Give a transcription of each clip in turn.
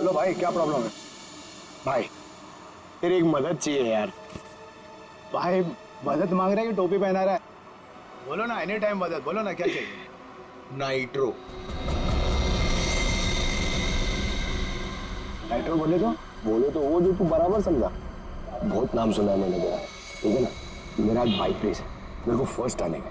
बोलो भाई, क्या प्रॉब्लम है? भाई तेरी एक मदद चाहिए यार। भाई मदद मांग रहा है कि टोपी पहना रहा है? बोलो ना, एनी टाइम मदद, बोलो ना क्या चाहिए। नाइट्रो। नाइट्रो बोले तो वो जो तू बराबर समझा। बहुत नाम सुना है मैंने तेरा, ठीक है ना। मेरा आज बाइक रेस है, मेरे को फर्स्ट आने का,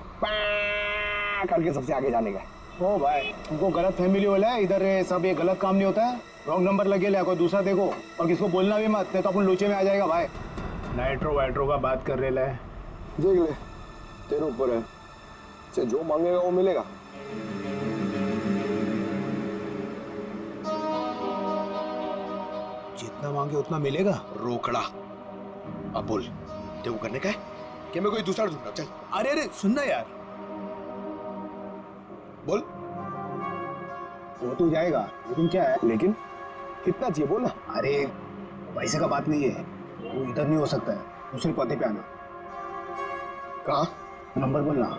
करके सबसे आगे जाने का। ओ भाई, तुमको गलत फैमिली वाला है इधर। सब ये गलत काम नहीं होता है। रॉन्ग नंबर लगे ले, कोई दूसरा देखो, और किसको बोलना भी मत, नहीं तो अपन लोचे में आ जाएगा भाई। नाइट्रो वाइट्रो का बात कर रहे है। देख ले, तेरे ऊपर है, से जो मांगेगा वो मिलेगा। जितना मांगे उतना मिलेगा। रोकड़ा। अब बोल, तेरे को करने का है कि मैं कोई दूसरा ढूंढूं? चल। अरे अरे सुनना यार, बोल। वो तो जाएगा, लेकिन क्या है? लेकिन कितना चाहिए बोल ना। अरे पैसे का बात नहीं है, वो इधर नहीं हो सकता है, दूसरे पते पे आना। कहाँ? नंबर बोलना।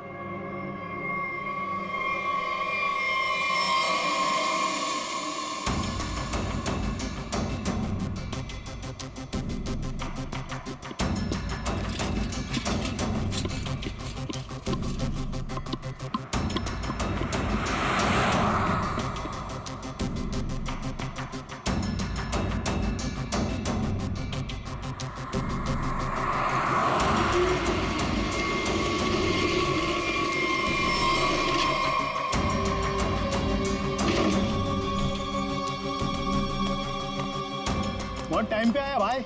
बहुत टाइम पे आया भाई,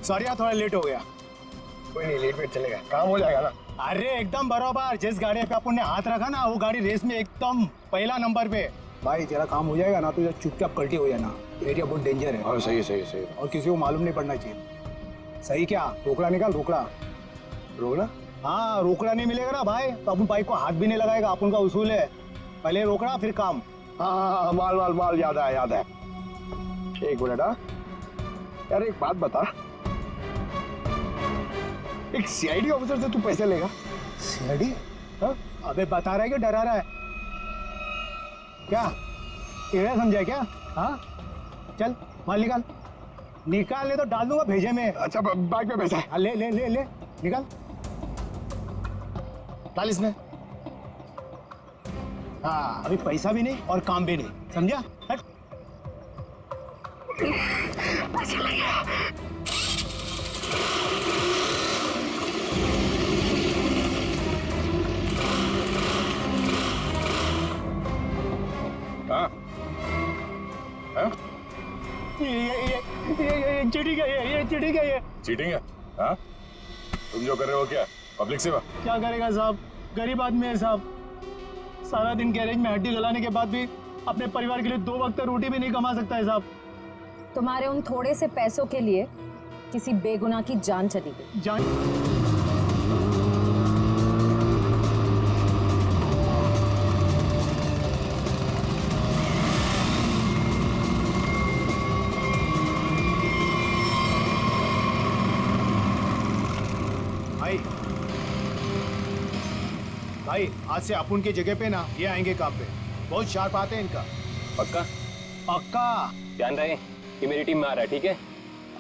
सॉरी यार थोड़ा लेट हो गया। कोई नहीं, लेट वेट चलेगा, काम हो जाएगा ना। अरे एकदम बराबर, जिस गाड़ी पे अपन ने हाथ रखा ना, वो गाड़ी रेस में एकदम पहला नंबर पे। भाई तेरा काम हो जाएगा ना, तो चुपचाप कल्टी हो जाना, एरिया बहुत डेंजर है। हाँ सही है, सही है, सही है। और किसी को मालूम नहीं पड़ना चाहिए। सही क्या? रोकड़ा निकाल, रोकड़ा। रोकड़ा? हाँ, रोकड़ा नहीं मिलेगा ना भाई तो अपन बाइक को हाथ भी नहीं लगाएगा, अपन का उसूल है, पहले रोकड़ा फिर काम। हाँ, माल माल माल, याद है याद है। एक मिनट। हाँ यार, एक बात बता, एक सीआईडी ऑफिसर से तू पैसे लेगा? सीआईडी? हाँ? अबे बता रहा है कि डरा रहा है? क्या टेढ़ा समझा है क्या? हाँ चल माल निकाल, निकाल, ले तो डाल दूंगा भेजे में। अच्छा, बाइक पे पैसा है? हाँ, ले ले ले ले निकाल, डाल इसमें। हाँ, अभी पैसा भी नहीं और काम भी नहीं, समझा? हट। हाँ? हाँ? ये चीटिंग है, ये चीटिंग है, ये चीटिंग है? हाँ? तुम जो कर रहे हो क्या पब्लिक सेवा? क्या करेगा साहब, गरीब आदमी है साहब, सारा दिन गैरेज में हड्डी गलाने के बाद भी अपने परिवार के लिए 2 वक्त रोटी भी नहीं कमा सकता है साहब। तुम्हारे उन थोड़े से पैसों के लिए किसी बेगुनाह की जान चली गई। जान? भाई भाई, आज से अपुन की जगह पे ना ये आएंगे काम पे, बहुत शार्प आते हैं इनका। पक्का? पक्का। ध्यान रहे कि मेरी टीम में आ रहा है, ठीक है?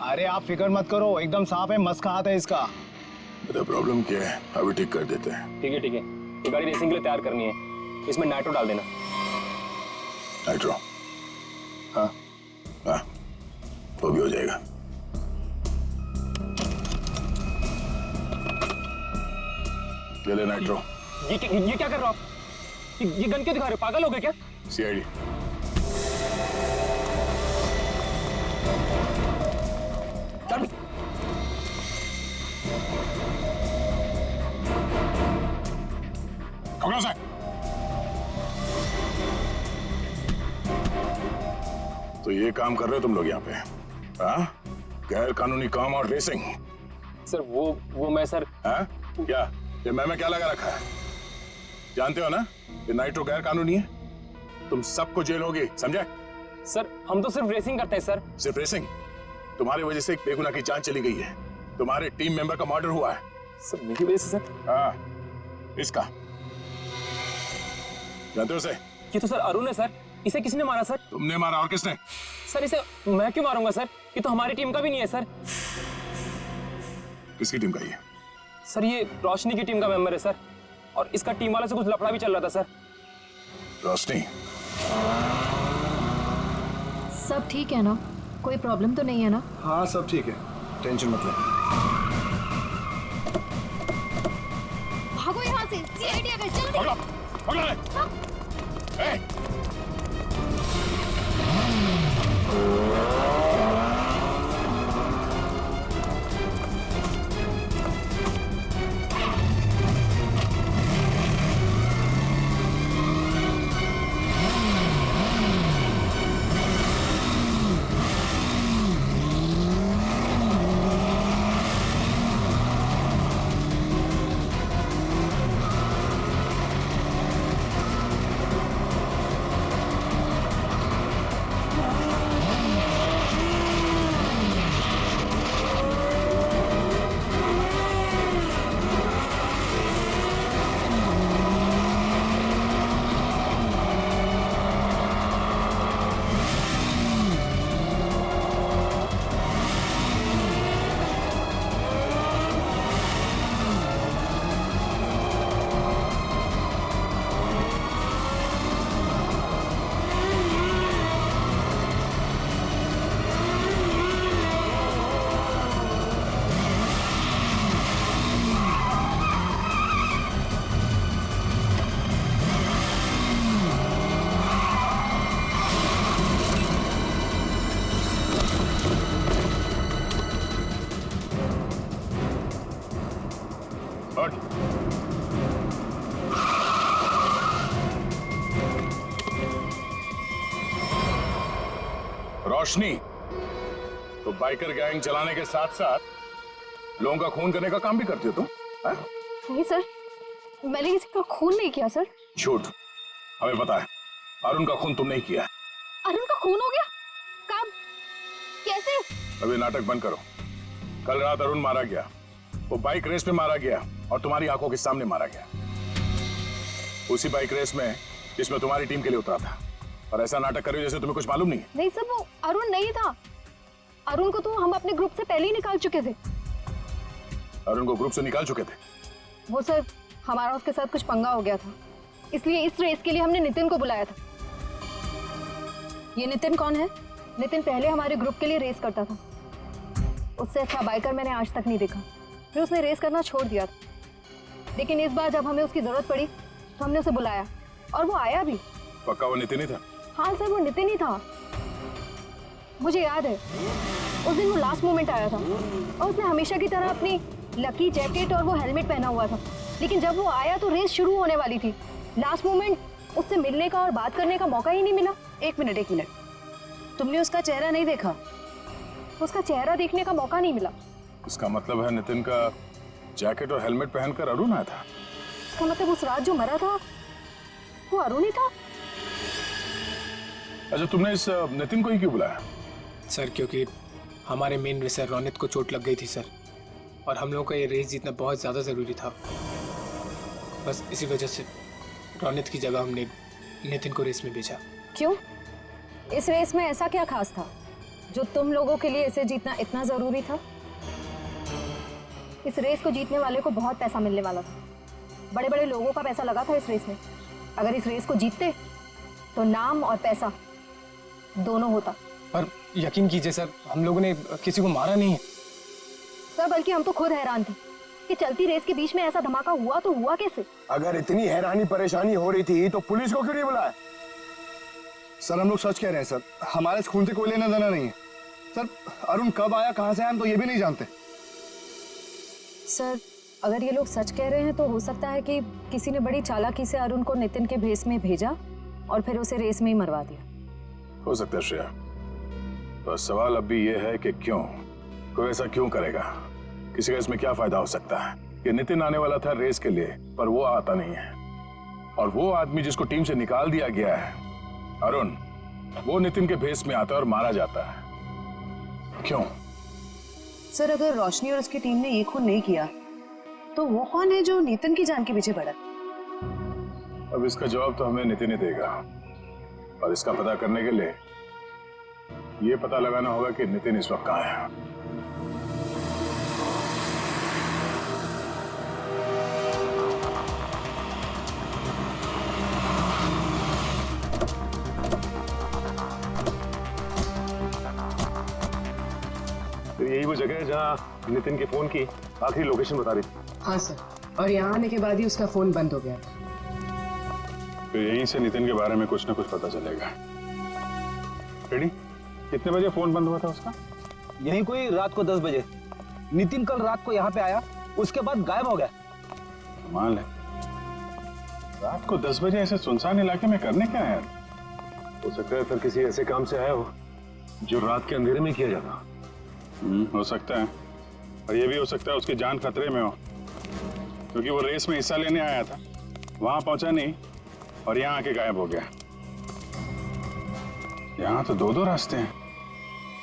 अरे आप फिक्र मत करो, एकदम साफ है, मस्त हाथ है इसका। मेरा प्रॉब्लम क्या है, अभी ठीक कर देते हैं। ठीक है ठीक है, ये गाड़ी रेसिंग के लिए तैयार करनी है, इसमें नाइट्रो डाल देना। नाइट्रो? हाँ। हाँ, वो भी हो जाएगा। ले ले नाइट्रो। ये क्या कर रहे हो आप? ये गन क्यों दिखा रहे हो? पागल हो गए क्या? सीआईडी। से तो ये काम कर रहे हो तुम लोग यहाँ पे? हाँ? गैर कानूनी काम और रेसिंग? सर वो मैं सर। हाँ? क्या ये मैं क्या लगा रखा है? जानते हो ना ये नाइट्रो गैर कानूनी है, तुम सबको जेल होगी, समझे? सर हम तो सिर्फ रेसिंग करते हैं सर। सिर्फ रेसिंग? तुम्हारी वजह से एक बेगुनाह की जान चली गई है, तुम्हारे टीम मेंबर का मर्डर हुआ है। सर मेरी वजह से सर? हाँ, इसका जानते हो उसे? ये तो सर अरुण है सर, इसे किसने मारा सर? तुमने मारा, और किसने? सर इसे मैं क्यों मारूंगा सर? ये तो हमारी टीम का भी नहीं है सर। किसकी टीम का ये? सर ये रोशनी की टीम का मेंबर है सर, और इसका टीम वाले से कुछ लफड़ा भी चल रहा था सर। रोशनी, सब ठीक है ना? कोई प्रॉब्लम तो नहीं है ना? हाँ सब ठीक है, टेंशन मत ले। भागो यहाँ से, सीआईडी आ गए, जल्दी। पकड़ो, पकड़ो रे। ए! हट। रोशनी, तो बाइकर गैंग चलाने के साथ साथ लोगों का खून करने का काम भी करती हो तुम? हैं? नहीं सर, मैंने किसी का खून नहीं किया सर। झूठ, हमें पता है अरुण का खून तुम नहीं किया है। अरुण का खून हो गया? कब? कैसे? अभी नाटक बंद करो। कल रात अरुण मारा गया, वो बाइक रेस में मारा गया और तुम्हारी आंखों के सामने मारा गया, उसी बाइक रेस में जिसमें तुम्हारी टीम के लिए उतरा था। और ऐसा नाटक कर रहे हो जैसे तुम्हें कुछ मालूम नहीं है। नहीं सर, वो अरुण नहीं था। अरुण को तो हम अपने ग्रुप से पहले ही निकाल चुके थे। अरुण को ग्रुप से निकाल चुके थे? वो सर, हमारा उसके साथ कुछ पंगा हो गया था, इसलिए इस रेस के लिए हमने नितिन को बुलाया था। ये नितिन कौन है? नितिन पहले हमारे ग्रुप के लिए रेस करता था। उससे अच्छा बाइकर मैंने आज तक नहीं देखा। फिर उसने रेस करना छोड़ दिया था, लेकिन इस बार जब हमें उसकी जरूरत पड़ी तो हमने उसे बुलाया और वो आया भी। पक्का वो नितिन ही था? हाँ सर, वो नितिन ही था। मुझे याद है उस दिन वो लास्ट मोमेंट आया था और उसने हमेशा की तरह अपनी लकी जैकेट और वो हेलमेट पहना हुआ था, लेकिन जब वो आया तो रेस शुरू होने वाली थी। लास्ट मोमेंट उससे मिलने का और बात करने का मौका ही नहीं मिला। एक मिनट, तुमने उसका चेहरा नहीं देखा? उसका चेहरा देखने का मौका नहीं मिला। इसका मतलब है नितिन का जैकेट और हेलमेट पहनकर अरुण आया था? इसका मतलब उस रात जो मरा था वो अरुण ही था। अच्छा, तुमने इस नितिन को ही क्यों बुलाया? सर क्योंकि हमारे मेन रेसर रोनित को चोट लग गई थी सर, और हम लोगों का ये रेस जीतना बहुत ज़्यादा ज़रूरी था। बस इसी वजह से रोनित की जगह हमने नितिन को रेस में भेजा। क्यों? इस रेस में ऐसा क्या खास था जो तुम लोगों के लिए इसे जीतना इतना जरूरी था? इस रेस को जीतने वाले को बहुत पैसा मिलने वाला था। बड़े बड़े लोगों का पैसा लगा था इस रेस में। अगर इस रेस को जीतते तो नाम और पैसा दोनों होता। पर यकीन कीजिए सर, हम लोगों ने किसी को मारा नहीं है सर, बल्कि हम तो खुद हैरान थे कि चलती रेस के बीच में ऐसा धमाका हुआ तो हुआ कैसे। अगर इतनी हैरानी परेशानी हो रही थी तो पुलिस को क्यों नहीं बुलाया? सर हम लोग सच कह रहे हैं सर, हमारे इस खून से कोई लेना देना नहीं है। सर अरुण कब आया, कहाँ से आया, हम तो ये भी नहीं जानते। सर अगर ये लोग सच कह रहे हैं तो हो सकता है कि किसी ने बड़ी चालाकी से अरुण को नितिन के भेस में भेजा और फिर उसे रेस में ही मरवा दिया। हो सकता है श्रेया, तो सवाल अब भी ये है कि क्यों, कोई ऐसा क्यों करेगा? किसी का इसमें क्या फायदा हो सकता है? कि नितिन आने वाला था रेस के लिए पर वो आता नहीं है, और वो आदमी जिसको टीम से निकाल दिया गया है अरुण, वो नितिन के भेस में आता है और मारा जाता है। क्यों? सर अगर रोशनी और उसकी टीम ने ये खून नहीं किया तो वो कौन है जो नितिन की जान के पीछे पड़ा? अब इसका जवाब तो हमें नितिन ही देगा, और इसका पता करने के लिए ये पता लगाना होगा कि नितिन इस वक्त कहाँ है। तो यही वो जगह है जहाँ नितिन के फोन की आखिरी लोकेशन बता रही थी। हाँ सर, और यहाँ आने के बाद ही उसका फोन बंद हो गया था। तो यहीं से नितिन के बारे में कुछ ना कुछ पता चलेगा। रेडी? कितने बजे फोन बंद हुआ था उसका? यही कोई रात को 10 बजे। नितिन कल रात को यहाँ पे आया, उसके बाद गायब हो गया। कमाल है, रात को 10 बजे ऐसे सुनसान इलाके में करने क्या है? हो सकता है सर किसी ऐसे काम से आया हो जो रात के अंधेरे में किया जाता। हो सकता है, और ये भी हो सकता है उसकी जान खतरे में हो, क्योंकि वो रेस में हिस्सा लेने आया था, वहां पहुंचा नहीं और यहाँ आके गायब हो गया। यहाँ तो 2 रास्ते हैं।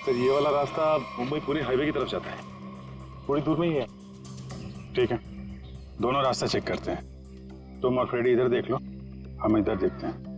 सर ये वाला रास्ता मुंबई पुणे हाईवे की तरफ जाता है, थोड़ी दूर में ही है। ठीक है, दोनों रास्ते चेक करते हैं। तुम और फ्रेडी इधर देख लो, हम इधर देखते हैं।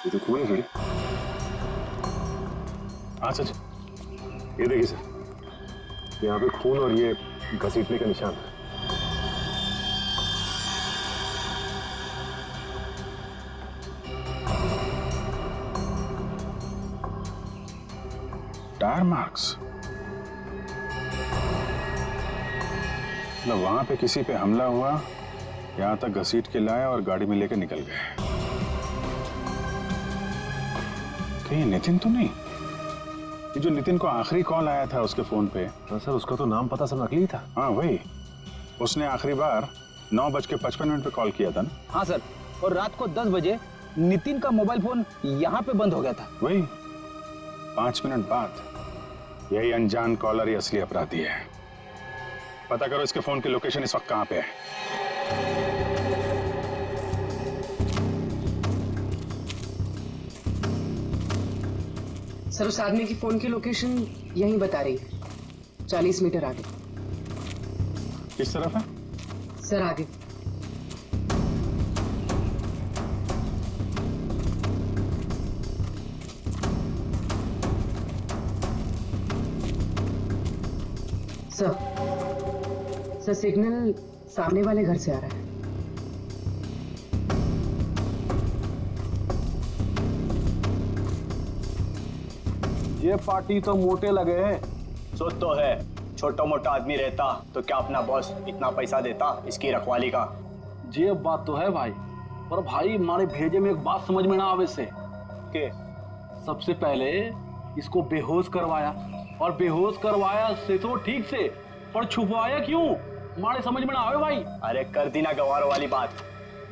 ये तो खून है थोड़ी। हाँ सच, ये देखिए सर, यहाँ पे खून और ये घसीटने का निशान है। टायर मार्क्स, मतलब वहां पे किसी पे हमला हुआ, यहाँ तक घसीट के लाए और गाड़ी में लेकर निकल गए। ये नितिन तो नहीं? ये जो नितिन को आखिरी कॉल आया था उसके फोन पे। हाँ सर, उसका तो नाम पता सब नकली था। हाँ वही, उसने आखिरी बार 9:55 पे कॉल किया था ना? हाँ सर, और रात को 10 बजे नितिन का मोबाइल फोन यहाँ पे बंद हो गया था। वही 5 मिनट बाद। यही अनजान कॉलर ही असली अपराधी है। पता करो इसके फोन की लोकेशन इस वक्त कहाँ पे है। सर उस आदमी की फोन की लोकेशन यहीं बता रही है, 40 मीटर आगे। किस तरफ है? सर आगे। सर सिग्नल सामने वाले घर से आ रहा है। ये पार्टी तो मोटे लगे हैं। सोच तो है, छोटा मोटा आदमी रहता तो क्या अपना बॉस इतना पैसा देता इसकी रखवाली का। ये बात तो है भाई, पर भाई हमारे भेजे में एक बात समझ में ना आवे से के सबसे पहले इसको बेहोश करवाया, और बेहोश करवाया से तो ठीक से, पर छुपवाया क्यों हमारे समझ में ना आवे भाई। अरे कर दी ना गवार वाली बात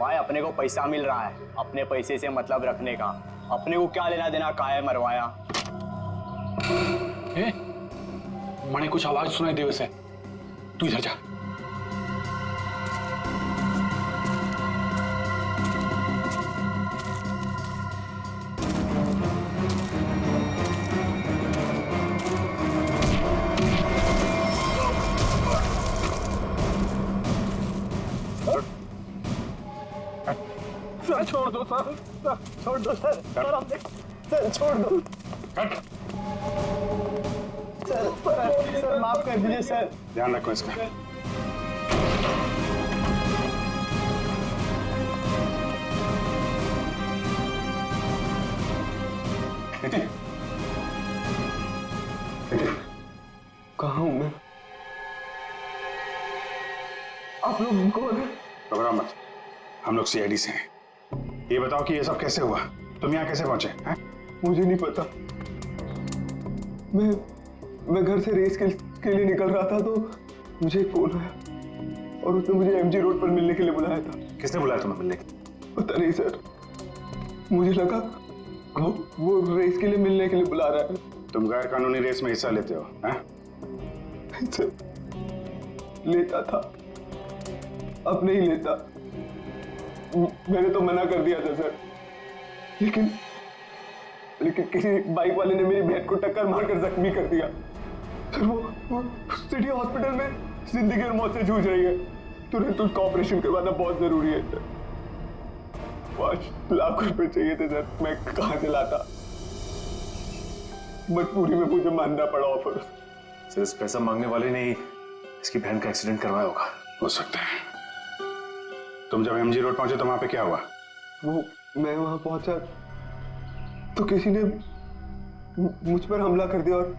भाई, अपने को पैसा मिल रहा है, अपने पैसे से मतलब रखने का, अपने को क्या लेना देना काहे मरवाया। मैंने कुछ आवाज सुनाई दी वैसे, तू इधर जा। सर छोड़ दो सर, छोड़ दो सर, सर छोड़ दो सर, माफ कर दीजिए सर। ध्यान रखो इसका। नितिन, कहाँ हूँ मैं? आप लोग कौन है? घबराओ मत, हम लोग सीआईडी से हैं। ये बताओ कि ये सब कैसे हुआ, तुम यहाँ कैसे पहुंचे हैं? मुझे नहीं पता। मैं घर से रेस के लिए निकल रहा था तो मुझे एक फोन आया और उसने मुझे एमजी रोड पर मिलने के लिए बुलाया था। किसने बुलाया तुम्हें मिलने? पता नहीं सर, मुझे लगा वो रेस के लिए मिलने के लिए बुला रहा है। तुम गैर कानूनी रेस में हिस्सा लेते हो, हैं? लेता था, अब नहीं लेता। मैंने तो मना कर दिया था सर, लेकिन किसी बाइक वाले ने मेरी बहन को टक्कर मारकर जख्मी कर दिया। सर वो सिटी हॉस्पिटल में जिंदगी और मौत से जूझ रही है। तुरंत उसका ऑपरेशन करवाना बहुत जरूरी है सर। 5 लाख रुपए चाहिए थे सर, मैं कहाँ से लाता? मजबूरी में मुझे मानना पड़ा ऑफर। सर इस पैसा मांगने वाले ने ही इसकी बहन का एक्सीडेंट करवाया होगा। हो सकता है। तुम जब एमजी रोड पहुंचे तो वहां पे क्या हुआ? वो मैं वहां पहुंचा तो किसी ने मुझ पर हमला कर दिया और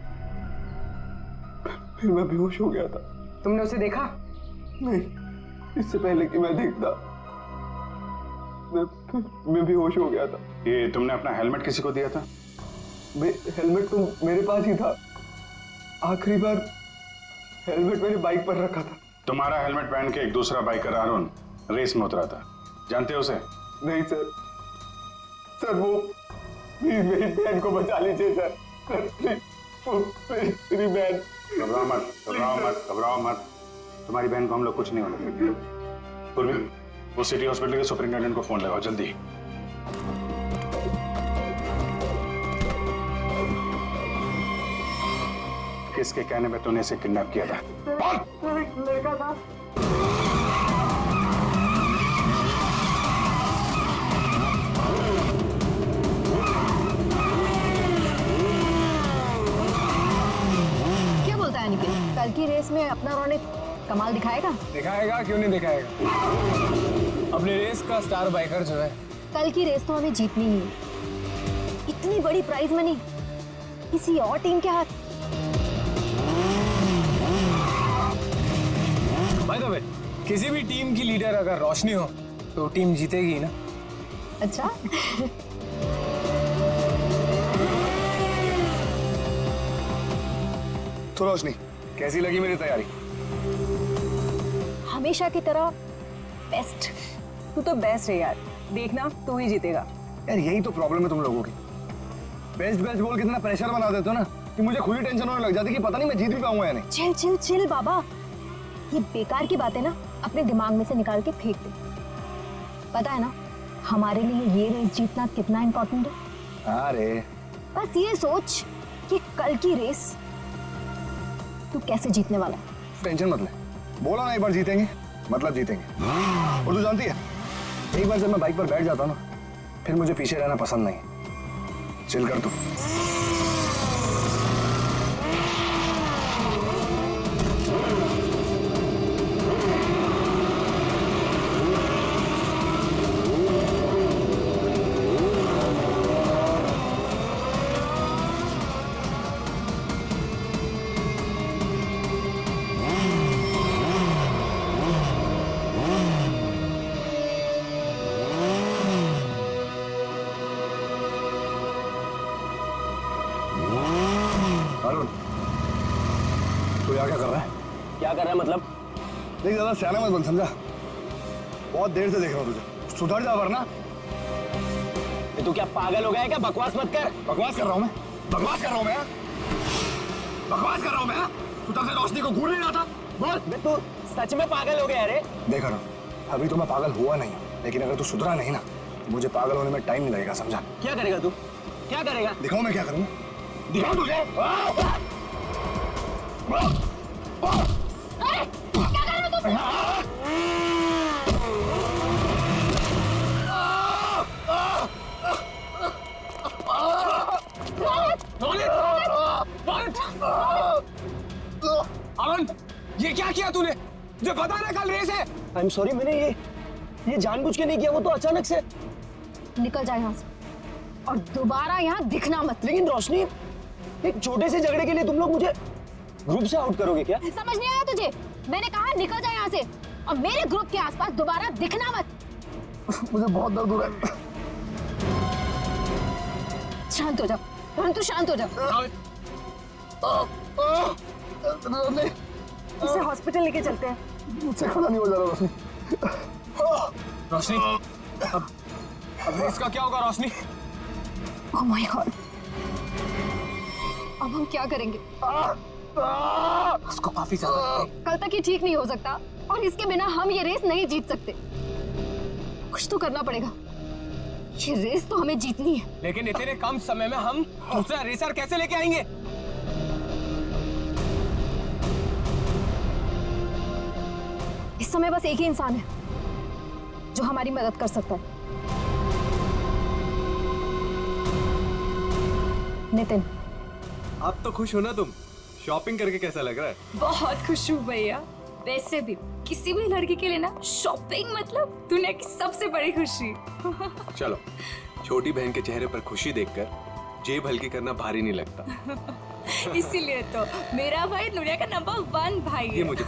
फिर मैं बेहोश हो गया था। तुमने उसे देखा? नहीं, इससे पहले कि मैं देखता मैं बेहोश हो गया था। ये तुमने अपना हेलमेट किसी को दिया था? हेलमेट तो मेरे पास ही था। आखिरी बार हेलमेट मैंने बाइक पर रखा था। तुम्हारा हेलमेट पहन के एक दूसरा बाइकर अरुण रेस में उतरा था, जानते हो उसे? नहीं सर, सर वो मेरी बहन को बचा लीजिए सर, मेरी बहन। घबराओ मत, घबराओ मत, घबराओ मत। तुम्हारी बहन को हम लोग कुछ नहीं होने देंगे। पूर्वी, वो सिटी हॉस्पिटल के सुपरिंटेंडेंट को फोन लगाओ जल्दी। किसके कहने पे तूने इसे किडनैप किया था? लड़का था। क्या बोलता है निखिल? कल की रेस में अपना रौनक कमाल दिखाएगा? दिखाएगा, क्यों नहीं दिखाएगा? अपनी रेस का स्टार बाइकर जो है। कल की रेस तो हमें जीतनी ही है। इतनी बड़ी प्राइज मनी किसी और टीम के हाथ। बाय द वे, किसी भी टीम की लीडर अगर रोशनी हो तो टीम जीतेगी ना। अच्छा। तो रोशनी, कैसी लगी मेरी तैयारी? हमेशा की तरह बेस्ट। तू तो बेस्ट है यार, देखना तू ही जीतेगा। यार यही तो प्रॉब्लम है तुम लोगों की। बेस्ट बेस्ट बोल के इतना प्रेशर बना देते हो ना कि मुझे खुद ही टेंशन होने लग जाती कि पता नहीं मैं जीत भी पाऊंगा या नहीं। चिल चिल चिल बाबा, ये बेकार की बातें ना अपने दिमाग में से निकाल के फेंक दे। पता है ना हमारे लिए ये रेस जीतना कितना इम्पोर्टेंट है? अरे बस ये सोच कि कल की रेस तू कैसे जीतने वाला है। टेंशन मत ले, बोला ना एक बार जीतेंगे मतलब जीतेंगे। और तू जानती है, एक बार जब मैं बाइक पर बैठ जाता हूँ ना, फिर मुझे पीछे रहना पसंद नहीं। चिल कर तू। अरुण, तू यहाँ क्या कर रहा है? क्या कर रहा है मतलब? देख ज्यादा सियाना मत बन, समझा? बहुत देर से देख रहा हूँ तुझे, सुधर जा वरना। तू क्या पागल हो गया है क्या? बकवास मत कर। बकवास कर रहा हूँ मैं? बकवास कर रहा हूँ मैं? बकवास कर रहा हूँ मैं? तू तब से रोशनी को घूर नहीं रहा था? बोल। तू सच में पागल हो गया रे? देख अरुण, अभी तो मैं पागल हुआ नहीं, लेकिन अगर तू सुधरा नहीं ना तो मुझे पागल होने में टाइम नहीं लगेगा, समझा? क्या करेगा तू? क्या करेगा? दिखाऊं मैं क्या करूँ? दिखाऊं तुझे? क्या कर रहे हो तुम? अरुण, ये क्या किया तूने? मुझे पता है ना कल रेस है। आई एम सॉरी, मैंने ये जानबूझ के नहीं किया, वो तो अचानक से। निकल जाए यहाँ से और दोबारा यहाँ दिखना मत। लेकिन रोशनी, एक छोटे से झगड़े के लिए तुम लोग मुझे ग्रुप से आउट करोगे क्या? समझ नहीं आया तुझे? मैंने कहा निकल जाए यहाँ से और मेरे ग्रुप के आसपास दोबारा दिखना मत। मुझे बहुत दर्द हो रहा है। शांत हो जाओ, रोहन तू शांत हो जाओ। इसे हॉस्पिटल लेके चलते हैं। मुझसे खड़ा नहीं हो जा रहा रोशनी। रोशनी, अब अब इसका क्या होगा रोशनी? ओह माय गॉड, अब हम क्या करेंगे? उसको काफी ज्यादा कल तक ये ठीक नहीं हो सकता और इसके बिना हम ये रेस नहीं जीत सकते। कुछ तो करना पड़ेगा, ये रेस तो हमें जीतनी है। लेकिन इतने कम समय में हम दूसरा रेसर कैसे लेके आएंगे? इस समय बस एक ही इंसान है जो हमारी मदद कर सकता है, नितिन। आप तो खुश हो ना तुम? शॉपिंग करके कैसा लग रहा है? बहुत खुश हूँ भैया। वैसे भी किसी भी लड़की के लिए ना शॉपिंग मतलब दुनिया की सबसे बड़ी खुशी। चलो, छोटी बहन के चेहरे पर खुशी देखकर जेब हल्की करना भारी नहीं लगता। इसीलिए तो मेरा भाई दुनिया का नंबर 1 भाई है। ये मुझे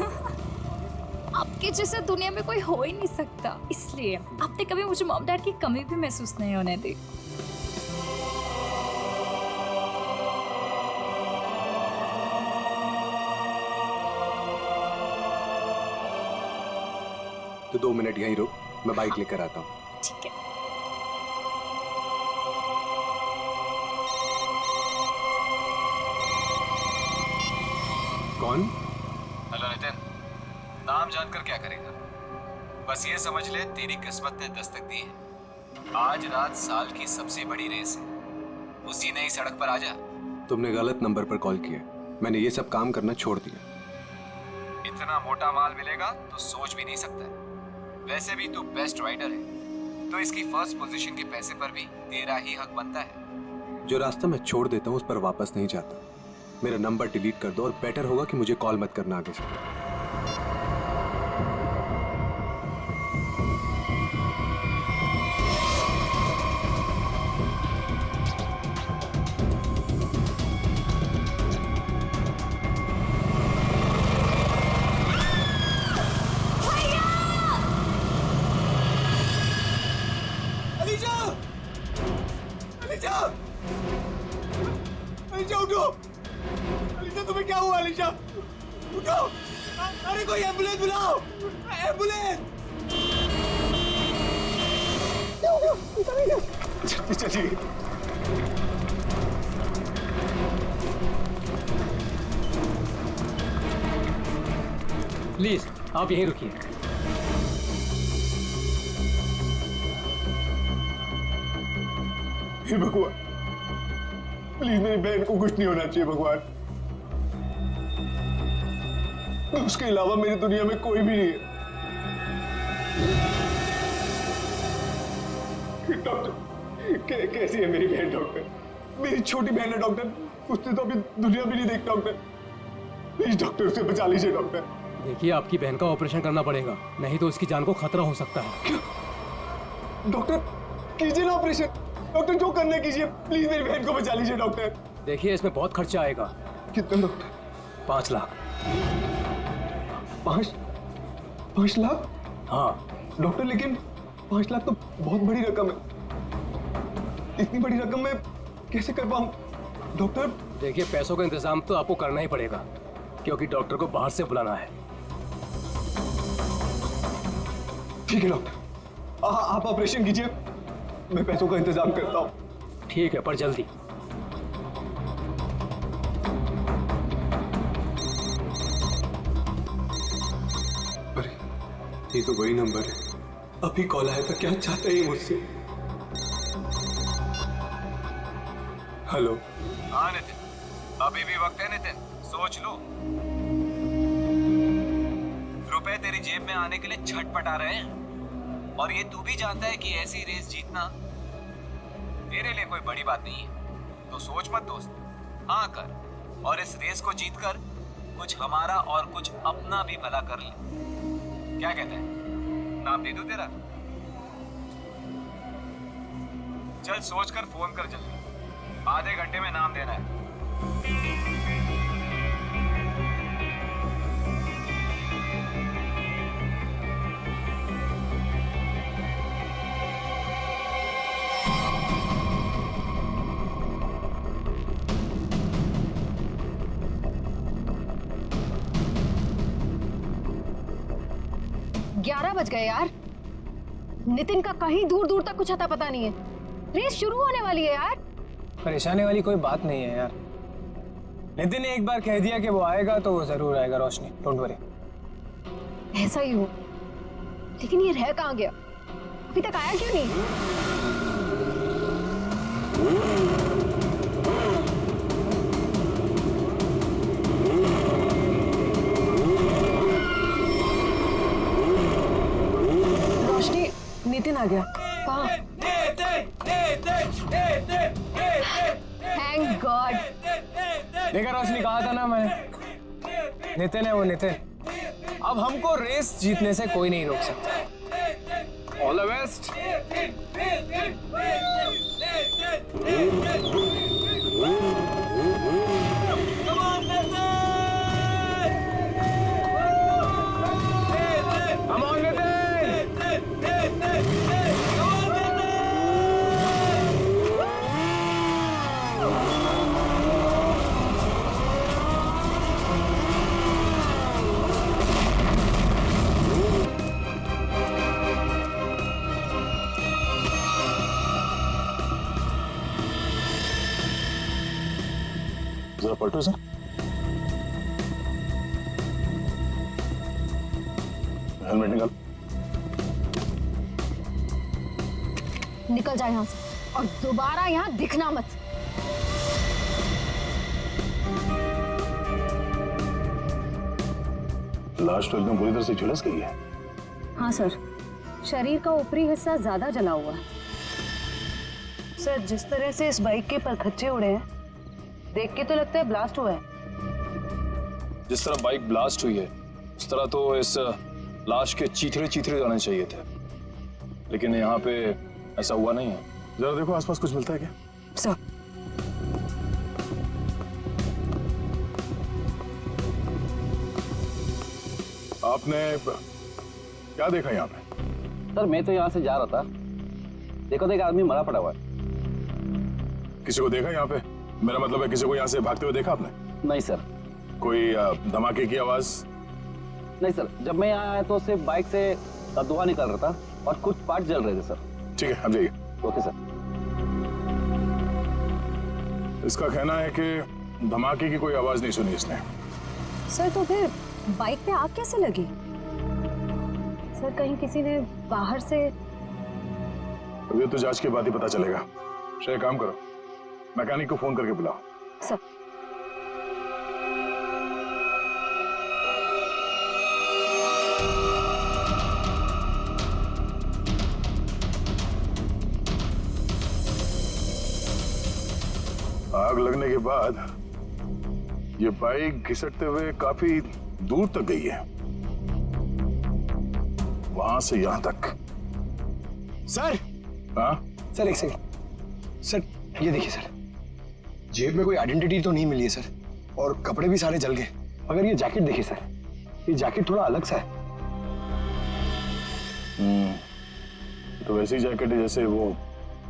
आपके जैसा दुनिया में कोई हो ही नहीं सकता, इसलिए आपने कभी मुझे मॉम डैड की कमी भी महसूस नहीं होने दी। तो 2 मिनट यहीं रुक, मैं बाइक लेकर आता हूँ। ठीक है। कौन? हेलो नितिन, नाम जानकर क्या करेगा? बस ये समझ ले तेरी किस्मत ने दस्तक दी है। आज रात साल की सबसे बड़ी रेस है, उसी नई सड़क पर आजा। तुमने गलत नंबर पर कॉल किया, मैंने ये सब काम करना छोड़ दिया। इतना मोटा माल मिलेगा तो सोच भी नहीं सकता है। वैसे भी तू बेस्ट राइडर है, तो इसकी फर्स्ट पोजीशन के पैसे पर भी तेरा ही हक बनता है। जो रास्ता मैं छोड़ देता हूँ उस पर वापस नहीं जाता। मेरा नंबर डिलीट कर दो और बेटर होगा कि मुझे कॉल मत करना आगे से। अलीशा उठो! अलीशा तुम्हें क्या हुआ? अलीशा उठो! अरे कोई एम्बुलेंस बुलाओ! एम्बुलेंस! चलिए। प्लीज आप यहीं रुकिए। हे भगवान, प्लीज मेरी बहन को कुछ नहीं होना चाहिए भगवान। उसके अलावा मेरी दुनिया में कोई भी नहीं है। डॉक्टर, कैसी है मेरी बहन? डॉक्टर, मेरी छोटी बहन है डॉक्टर, उसने तो अभी दुनिया भी नहीं देखी डॉक्टर। प्लीज डॉक्टर, उसे बचा लीजिए डॉक्टर। देखिए, आपकी बहन का ऑपरेशन करना पड़ेगा, नहीं तो उसकी जान को खतरा हो सकता है। क्या? डॉक्टर कीजिए ना ऑपरेशन। डॉक्टर जो करना कीजिए, प्लीज मेरी बहन को बचा लीजिए डॉक्टर। देखिए, इसमें बहुत खर्चा आएगा। कितना डॉक्टर? 5 लाख। 5 लाख? हाँ डॉक्टर, लेकिन 5 लाख तो बहुत बड़ी रकम है। इतनी बड़ी रकम मैं कैसे कर पाऊं डॉक्टर? देखिए, पैसों का इंतजाम तो आपको करना ही पड़ेगा, क्योंकि डॉक्टर को बाहर से बुलाना है। ठीक है डॉक्टर, आप ऑपरेशन कीजिए, मैं पैसों का इंतजाम करता हूँ। ठीक है, पर जल्दी। अरे, ये तो वही नंबर है। अभी कॉल आया था, क्या चाहता है ये मुझसे? हेलो। हाँ नितिन, अभी भी वक्त है नितिन, सोच लो। रुपए तेरी जेब में आने के लिए छटपटा रहे हैं, और ये तू भी जानता है कि ऐसी रेस जीतना तेरे लिए कोई बड़ी बात नहीं है। तो सोच मत दोस्त, हाँ कर, और इस रेस को जीतकर कुछ हमारा और कुछ अपना भी भला कर ले। क्या कहते हैं, नाम दे दूं तेरा? चल सोचकर फोन कर जल्दी, आधे घंटे में नाम देना है। ग्यारह बज गए यार, नितिन का कहीं दूर दूर तक कुछ अता पता नहीं है। रेस शुरू होने वाली है यार। परेशानी वाली कोई बात नहीं है यार। नितिन ने एक बार कह दिया कि वो आएगा तो वो जरूर आएगा रोशनी, डोंट वरी। ऐसा ही हो, लेकिन ये रह कहाँ गया? अभी तक आया क्यों नहीं? रोशनी, नितिन आ गया। कहाँ? Thank God. देखा रोशनी, कहा था ना मैं, नितिन है वो, नितिन। अब हमको रेस जीतने से कोई नहीं रोक सकता। All the best. Come on, Nitin! जरा पलटो सर। हेलमेट निकाल। निकल जाए यहाँ से और दोबारा यहाँ दिखना मत। लाश तो एकदम बुरी तरह से झुलस गई है। हाँ सर, शरीर का ऊपरी हिस्सा ज्यादा जला हुआ है। सर, जिस तरह से इस बाइक के परखच्चे उड़े हैं, देख के तो लगता है ब्लास्ट हुआ है। जिस तरह बाइक ब्लास्ट हुई है उस तरह तो इस लाश के चीथड़े चीथड़े जाने चाहिए थे, लेकिन यहाँ पे ऐसा हुआ नहीं है। जरा देखो आसपास कुछ मिलता है क्या? सर, आपने क्या देखा यहाँ पे? सर मैं तो यहाँ से जा रहा था, देखो तो एक आदमी मरा पड़ा हुआ है। किसी को देखा यहाँ पे? मेरा मतलब है किसी को यहाँ से भागते हुए देखा आपने? नहीं सर। कोई धमाके की आवाज? नहीं सर, जब मैं यहाँ आया तो सिर्फ बाइक से धुआं निकल रहा था और कुछ पार्ट जल रहे थे सर। ठीक है, आप जाइए। Okay sir. इसका कहना है कि धमाके की कोई आवाज नहीं सुनी इसने। सर तो फिर बाइक पे आग कैसे लगी? सर कहीं किसी ने बाहर से? अभी तो जांच के बाद ही पता चलेगा। शायद काम करो, मैकेनिक को फोन करके बुलाओ। सर। आग लगने के बाद ये बाइक घिसटते हुए काफी दूर तक गई है, वहां से यहां तक। सर। हाँ सर एक सेकंड। सर ये देखिए सर, जेब में कोई आइडेंटिटी तो नहीं मिली है सर, और कपड़े भी सारे जल गए। मगर ये जैकेट देखिए सर, ये जैकेट थोड़ा अलग सा है। तो वैसी जैकेट है जैसे वो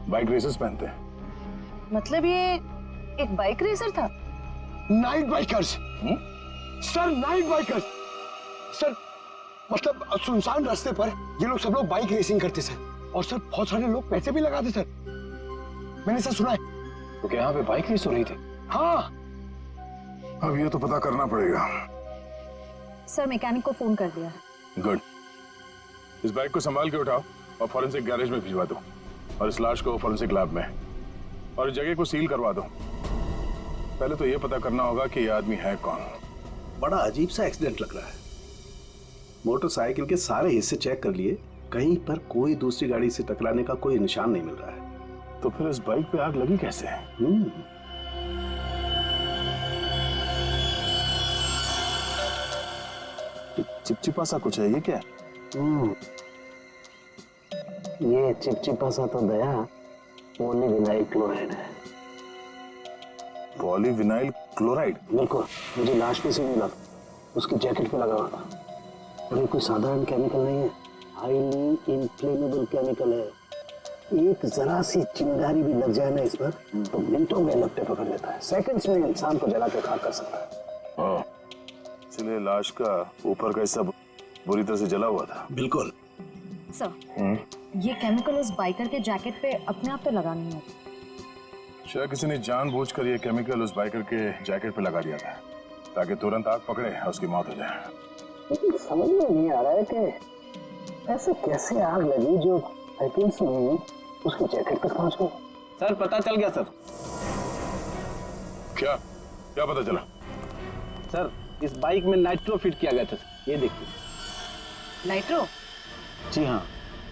बाइक रेसर्स पहनते हैं। मतलब ये एक बाइक रेसर था? Night bikers sir, night bikers sir. मतलब सुनसान रास्ते पर ये लोग सब लोग बाइक रेसिंग करते सर, और सर बहुत सारे लोग पैसे भी लगाते सर, मैंने सर सुना है। तो क्या यहाँ पे बाइक रेस हो रही थी? हाँ। अब ये तो पता करना पड़ेगा। सर मैकेनिक को फोन कर दिया। गुड। इस बाइक को संभाल के उठाओ और फॉरेंसिक गैरेज में भिजवा दो, और इस लाश को फॉरेंसिक लैब में, और इस जगह को सील करवा दो। पहले तो ये पता करना होगा कि ये आदमी है कौन। बड़ा अजीब सा एक्सीडेंट लग रहा है। मोटरसाइकिल के सारे हिस्से चेक कर लिए, कहीं पर कोई दूसरी गाड़ी से टकराने का कोई निशान नहीं मिल रहा है। तो फिर इस बाइक पे आग लगी कैसे? चिपचिपा सा कुछ है, ये क्या? ये चिपचिपा सा तो दया पॉलीविनाइल क्लोराइड है। Polyvinyl chloride? बिल्कुल, मुझे लाश पे से मिला, उसकी जैकेट पे लगा हुआ था। और ये कोई साधारण केमिकल नहीं है, हाईली इन्फ्लेमेबल केमिकल है। एक जरा सी चिंगारी भी लग जाए ना इस पर तो मिनटों में लपटे पकड़ लेता है, सेकंड्स में इंसान को जला के खाक कर सकता है। इसलिए लाश का ऊपर का हिस्सा बुरी तरह से जला हुआ था। बिल्कुल। सर, ये केमिकल उस बाइकर के जैकेट पे अपने आप तो लगा नहीं होता। शायद किसी ने जानबूझकर ये केमिकल उस बाइकर के जैकेट पे लगा दिया था ताकि तुरंत आग पकड़े और उसकी मौत हो जाए। लेकिन समझ में नहीं आ रहा है कि ऐसे कैसे आग लगी जो सेकंड्स में उसके जैकेट तक पहुंच गई। सर पता चल गया सर। क्या क्या पता चला? सर इस बाइक में नाइट्रो फिट किया गया था। ये देखिए। नाइट्रो? जी हाँ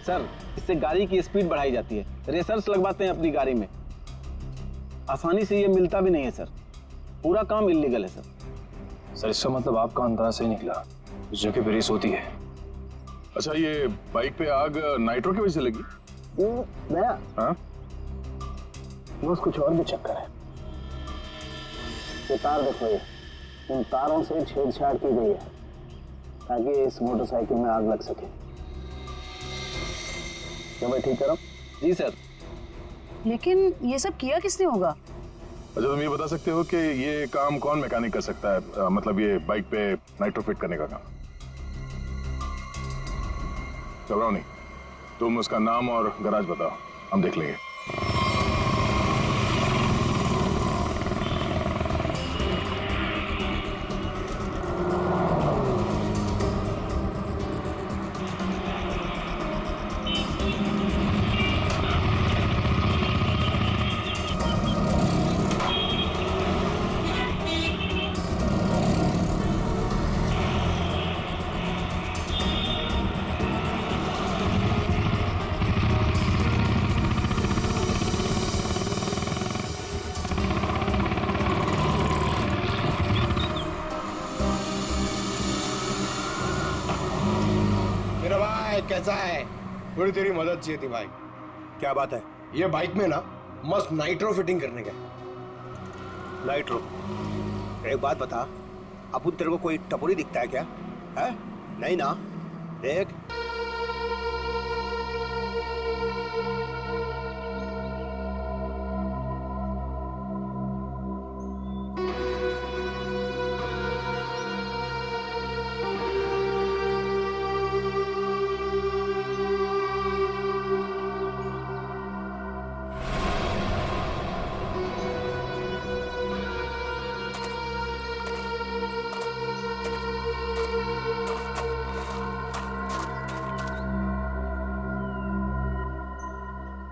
सर, इससे गाड़ी की स्पीड बढ़ाई जाती है। रेसर्स लगवाते हैं अपनी गाड़ी में। आसानी से ये मिलता भी नहीं है सर। पूरा काम इलीगल है सर। सर इसका मतलब आपका अंदाजा सही निकला, उस जगह पे रेस होती है। अच्छा, ये बाइक पे आग नाइट्रो की वजह से लगी? दया, हाँ? बस कुछ और भी चक्कर है। ये तार देखो, ये इन तारों से छेड़छाड़ की गई है ताकि इस मोटरसाइकिल में आग लग सके। क्या मैं ठीक करूं? जी सर। लेकिन ये सब किया किसने होगा? अच्छा, तुम ये बता सकते हो कि ये काम कौन मैकेनिक कर सकता है? मतलब ये बाइक पे नाइट्रो फिट करने का काम। घबराओ नहीं, तुम उसका नाम और गराज बताओ, हम देख लेंगे। मेरा भाई कैसा है? थोड़ी तेरी मदद चाहिए थी भाई। क्या बात है? ये बाइक में ना मस्त नाइट्रो फिटिंग करने का। नाइट्रो? एक बात बता, अपुन तेरे को कोई टपोरी दिखता है क्या? है? नहीं ना? देख।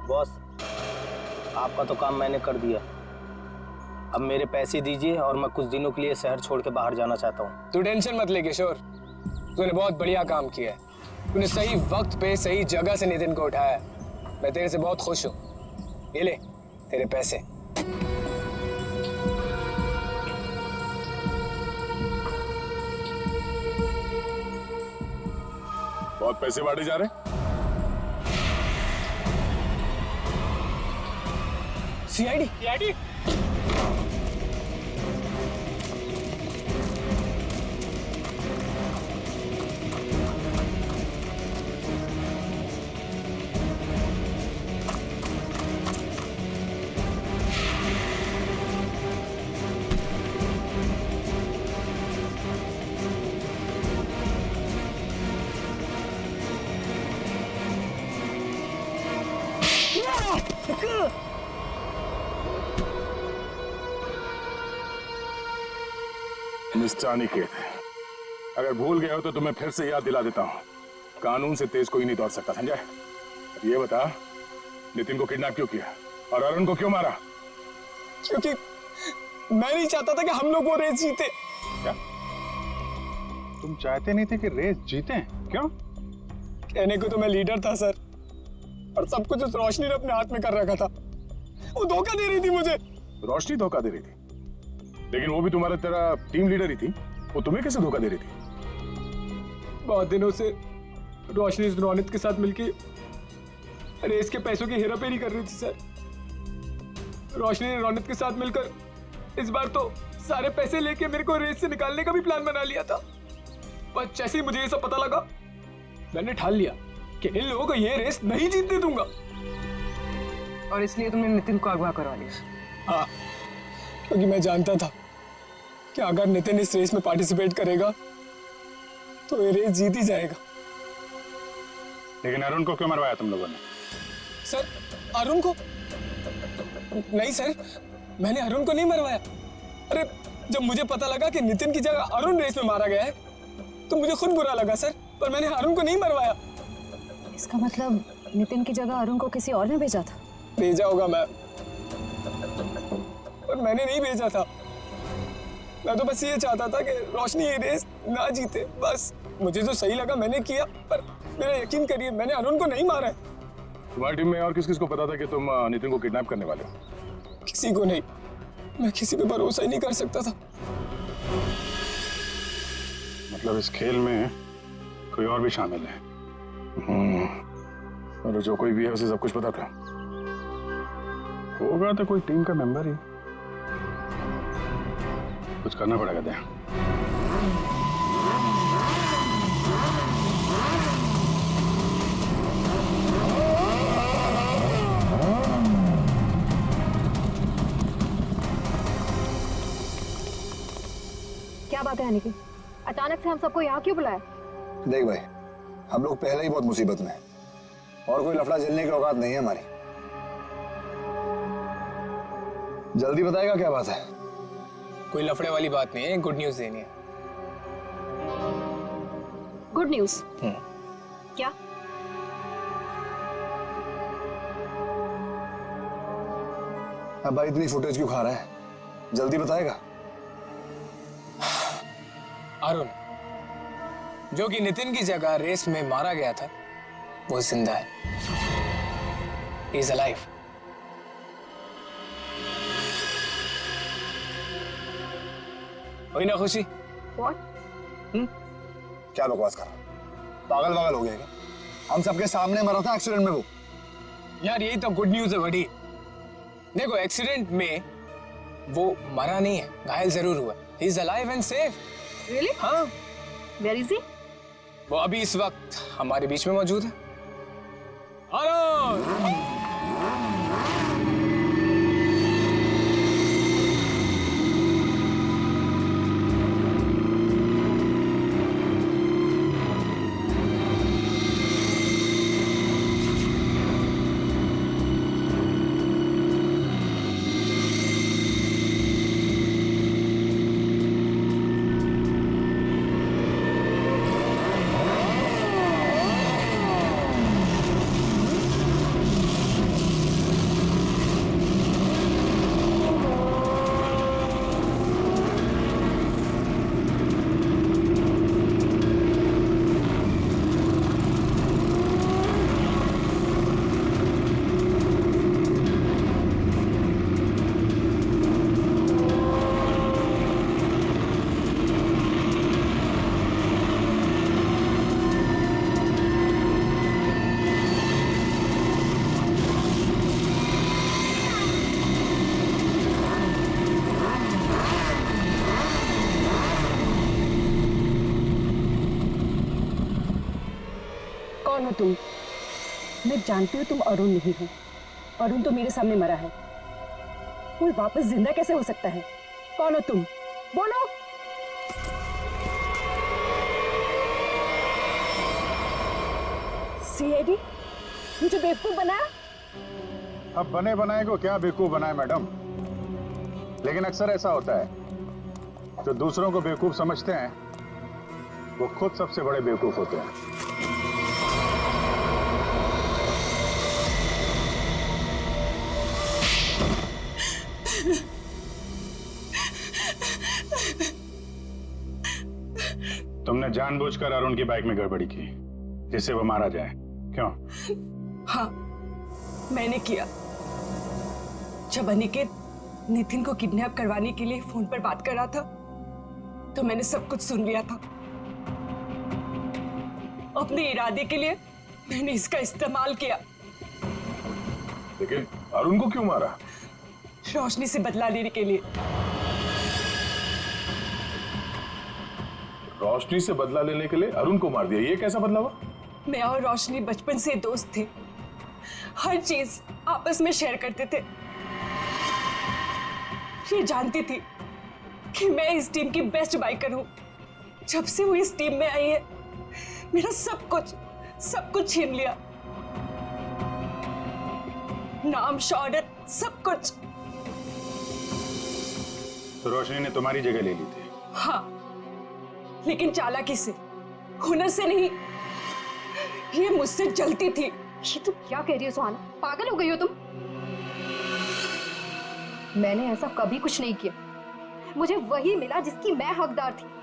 बॉस, आपका तो काम मैंने कर दिया। अब मेरे पैसे दीजिए और मैं कुछ दिनों के लिए शहर छोड़ के बाहर जाना चाहता हूँ। तू टेंशन मत ले किशोर, तूने बहुत बढ़िया काम किया है। तूने सही वक्त पे सही जगह से नितिन को उठाया। मैं तेरे से बहुत खुश हूँ। ये ले तेरे पैसे। बहुत पैसे बांटे जा रहे हैं। सीआईडी मिस्टर अनिकेत, अगर भूल गए हो तो तुम्हें फिर से याद दिला देता हूँ, कानून से तेज कोई नहीं दौड़ सकता, समझा? अब ये बता, नितिन को किडनैप क्यों किया और अरुण को क्यों मारा? क्योंकि मैं नहीं चाहता था कि हम लोग वो रेस जीते। क्या तुम चाहते नहीं थे कि रेस जीते? क्यों? कहने को तो मैं लीडर था सर, और सब कुछ उस रोशनी ने अपने हाथ में कर रखा था। वो धोखा दे रही थी मुझे। रोशनी धोखा दे रही थी? लेकिन वो भी तुम्हारा तेरा टीम लीडर ही थी, वो तुम्हें कैसे धोखा दे रही थी? बहुत दिनों से रोशनी रोनित के साथ मिलके रेस के पैसों की हेराफेरी कर रही थी सर। रोशनी ने रोनित के साथ मिलकर इस बार तो सारे पैसे लेके मेरे को रेस से निकालने का भी प्लान बना लिया था। पर जैसे ही मुझे ये सब पता लगा, मैंने ठान लिया कि इन लोगों को ये रेस नहीं जीतने दूंगा। और इसलिए तुमने नितिन को अगवा करवा लिया? हाँ, क्योंकि मैं जानता था कि अगर नितिन इस रेस में पार्टिसिपेट करेगा तो ये रेस जीत ही जाएगा। लेकिन अरुण को क्यों मरवाया तुम लोगों ने? सर अरुण को नहीं सर, मैंने अरुण को नहीं मरवाया। अरे जब मुझे पता लगा कि नितिन की जगह अरुण रेस में मारा गया है तो मुझे खुद बुरा लगा सर, पर मैंने अरुण को नहीं मरवाया। इसका मतलब नितिन की जगह अरुण को किसी और ने भेजा था? भेजा होगा मैम, पर मैंने नहीं भेजा था। मैं तो बस ये चाहता था कि रोशनी ये रेस ना जीते, बस मुझे जो सही लगा मैंने किया। पर मेरा यकीन करिए मैंने अरुण को नहीं मारा है। तुम्हारी टीम में और किस किस को पता था कि तुम नितिन को किडनैप करने वाले हो? किसी को नहीं, मैं किसी पे भरोसा ही नहीं कर सकता था। मतलब इस खेल में कोई और भी शामिल है? और जो कोई भी है उसे सब कुछ पता था? होगा तो कोई टीम का मेंबर ही। कुछ करना पड़ेगा दे। क्या बात है यानी कि अचानक से हम सबको यहाँ क्यों बुलाया? देख भाई, हम लोग पहले ही बहुत मुसीबत में हैं और कोई लफड़ा झेलने की औकात नहीं है हमारी। जल्दी बताएगा क्या बात है? कोई लफड़े वाली बात नहीं है, गुड न्यूज देनी है। Good news? क्या? अब भाई इतनी फुटेज क्यों खा रहा है? जल्दी बताएगा। अरुण जो कि नितिन की जगह रेस में मारा गया था वो जिंदा है। He is alive. हुई ना खुशी? What? क्या बकवास कर रहा है? पागल वागल हो गया क्या? हम सबके सामने मरा था एक्सीडेंट में वो। यार यही तो गुड न्यूज है बड़ी। देखो एक्सीडेंट में वो मरा नहीं है, घायल जरूर हुआ। He is alive and safe. Really? हाँ। Where is he? वो अभी इस वक्त हमारे बीच में मौजूद है। अरुण! कौन हो तुम? मैं जानती हूँ तुम अरुण नहीं हो। अरुण तो मेरे सामने मरा है, कोई वापस जिंदा कैसे हो सकता है? कौन हो तुम? बोलो। सीआईडी मुझे बेवकूफ बनाया? अब बने बनाए को क्या बेवकूफ बनाए मैडम? लेकिन अक्सर ऐसा होता है, जो दूसरों को बेवकूफ समझते हैं वो खुद सबसे बड़े बेवकूफ होते हैं। तुमने जानबूझकर अरुण की बाइक में गड़बड़ी की जिससे वो मारा जाए, क्यों? हाँ, मैंने किया। जब अनिकेत नितिन को किडनैप करवाने के लिए फोन पर बात कर रहा था तो मैंने सब कुछ सुन लिया था। अपने इरादे के लिए मैंने इसका इस्तेमाल किया। लेकिन अरुण को क्यों मारा? रोशनी से बदला लेने के लिए। रोशनी से बदला लेने के लिए अरुण को मार दिया, ये कैसा बदला हुआ? मैं और रोशनी बचपन से दोस्त थे, हर चीज आपस में शेयर करते थे। ये जानती थी कि मैं इस टीम की बेस्ट बाइकर हूं। जब से वो इस टीम में आई है, मेरा सब कुछ सब कुछ छीन लिया, नाम, शौहरत, सब कुछ। तो रोशनी ने तुम्हारी जगह ले ली थी। हाँ, लेकिन चालाकी से, हुनर से नहीं। ये मुझसे जलती थी। ये तुम क्या कह रही हो सुहाना? पागल हो गई हो तुम? मैंने ऐसा कभी कुछ नहीं किया। मुझे वही मिला जिसकी मैं हकदार थी।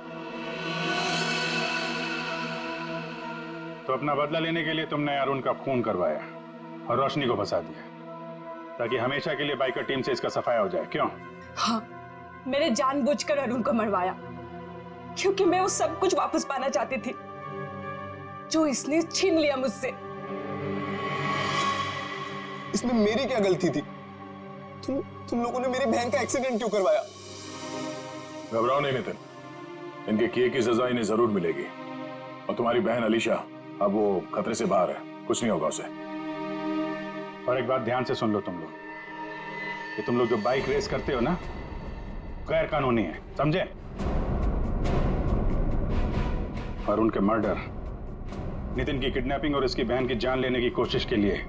तो अपना बदला लेने के लिए तुमने अरुण का खून करवाया और रोशनी को फंसा दिया, ताकि हमेशा के लिए बाइकर टीम से इसका सफाया हो जाए, क्यों? हाँ, मैंने जानबूझकर अरुण को मरवाया, क्योंकि मैं वो सब कुछ वापस पाना चाहती थी जो इसने छीन लिया मुझसे। इसमें मेरी क्या गलती थी? तुम लोगों ने मेरी बहन का एक्सीडेंट क्यों करवाया? घबराओ नहीं नितिन, इनके किए की सजा इन्हें जरूर मिलेगी। और तुम्हारी बहन अलीशा अब वो खतरे से बाहर है, कुछ नहीं होगा उसे। और एक बात ध्यान से सुन लो तुम लोग, कि तुम लोग जो बाइक रेस करते हो ना, गैर कानूनी है, समझे? और उनके मर्डर, नितिन की किडनैपिंग और इसकी बहन की जान लेने की कोशिश के लिए